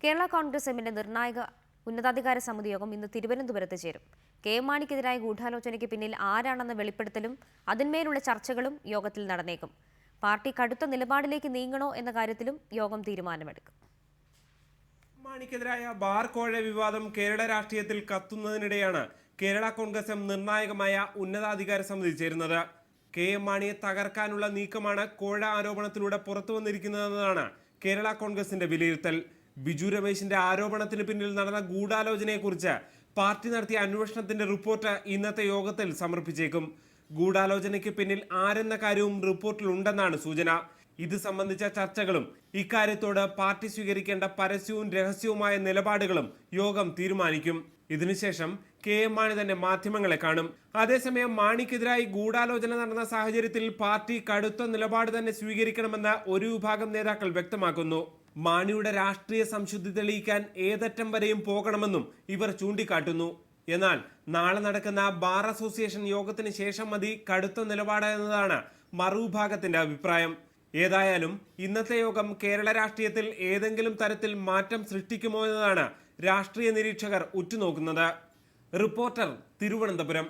കേരള കോൺഗ്രസ് എമ്മിന്റെ നിർണായക ഉന്നതാധികാര സമിതി യോഗം ഇന്ന് തിരുവനന്തപുരത്ത് ചേരും. കെ എം മാണിക്കെതിരായ ഗൂഢാലോചനയ്ക്ക് പിന്നിൽ ആരാണെന്ന വെളിപ്പെടുത്തലും അതിന്മേലുള്ള ചർച്ചകളും യോഗത്തിൽ നടന്നേക്കും. പാർട്ടി കടുത്ത നിലപാടിലേക്ക് നീങ്ങണോ എന്ന കാര്യത്തിലും യോഗം തീരുമാനമെടുക്കും. മാണിക്കെതിരായ ബാർ കോഴ വിവാദം കേരള രാഷ്ട്രീയത്തിൽ കത്തുന്നതിനിടെയാണ് കേരള കോൺഗ്രസ് എം നിർണായകമായ ഉന്നതാധികാര സമിതി ചേരുന്നത്. കെ എം മാണിയെ തകർക്കാനുള്ള നീക്കമാണ് കോഴ ആരോപണത്തിലൂടെ പുറത്തു വന്നിരിക്കുന്നതെന്നാണ് കേരള കോൺഗ്രസിന്റെ വിലയിരുത്തൽ. ബിജു രമേശിന്റെ ആരോപണത്തിന് പിന്നിൽ നടന്ന ഗൂഢാലോചനയെക്കുറിച്ച് പാർട്ടി നടത്തിയ അന്വേഷണത്തിന്റെ റിപ്പോർട്ട് ഇന്നത്തെ യോഗത്തിൽ സമർപ്പിച്ചേക്കും. ഗൂഢാലോചനയ്ക്ക് പിന്നിൽ ആരെന്ന കാര്യവും റിപ്പോർട്ടിൽ ഉണ്ടെന്നാണ് സൂചന. ഇത് സംബന്ധിച്ച ചർച്ചകളും ഇക്കാര്യത്തോട് പാർട്ടി സ്വീകരിക്കേണ്ട പരസ്യവും രഹസ്യവുമായ നിലപാടുകളും യോഗം തീരുമാനിക്കും. ഇതിനുശേഷം കെ എം മാണി തന്നെ മാധ്യമങ്ങളെ കാണും. അതേസമയം മാണിക്കെതിരായി ഗൂഢാലോചന നടന്ന സാഹചര്യത്തിൽ പാർട്ടി കടുത്ത നിലപാട് തന്നെ സ്വീകരിക്കണമെന്ന് ഒരു വിഭാഗം നേതാക്കൾ വ്യക്തമാക്കുന്നു. മാണിയുടെ രാഷ്ട്രീയ സംശുദ്ധി തെളിയിക്കാൻ ഏതറ്റം വരെയും പോകണമെന്നും ഇവർ ചൂണ്ടിക്കാട്ടുന്നു. എന്നാൽ നാളെ നടക്കുന്ന ബാർ അസോസിയേഷൻ യോഗത്തിന് ശേഷം മതി കടുത്ത നിലപാട് എന്നതാണ് മറുവിഭാഗത്തിന്റെ അഭിപ്രായം. ഏതായാലും ഇന്നത്തെ യോഗം കേരള രാഷ്ട്രീയത്തിൽ ഏതെങ്കിലും തരത്തിൽ മാറ്റം സൃഷ്ടിക്കുമോ എന്നതാണ് രാഷ്ട്രീയ നിരീക്ഷകർ ഉറ്റുനോക്കുന്നത്. റിപ്പോർട്ടർ, തിരുവനന്തപുരം.